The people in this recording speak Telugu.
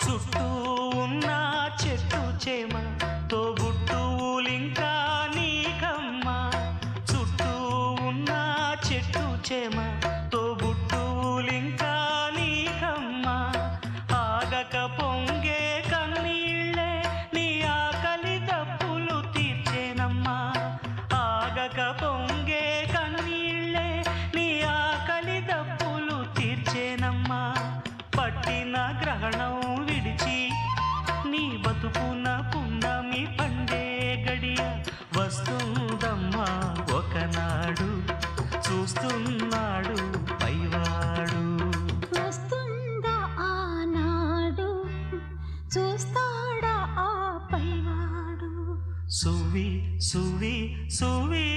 చుట్టూ ఉన్న చెట్టు చేమ తోబుట్టువులింకా నీకమ్మా. చుట్టూ ఉన్న చెట్టు చేమ తోబుట్టువులింకా నీకమ్మా. ఆగక పొంగే కన్నీళ్ళే నీ ఆకలి దప్పులు తీర్చేనమ్మా. ఆగక పొంగే కన్నీళ్ళే నీ ఆకలి దప్పులు తీర్చేనమ్మా. పట్టిన గ్రహణం విడిచి నీ బతుకున పున్నమి పండే గడియ వస్తుందమ్మా ఒకనాడు. చూస్తున్నాడు పైవాడు. వస్తుందా ఆనాడు, చూస్తాడా ఆ పైవాడు. సువి సువి సువి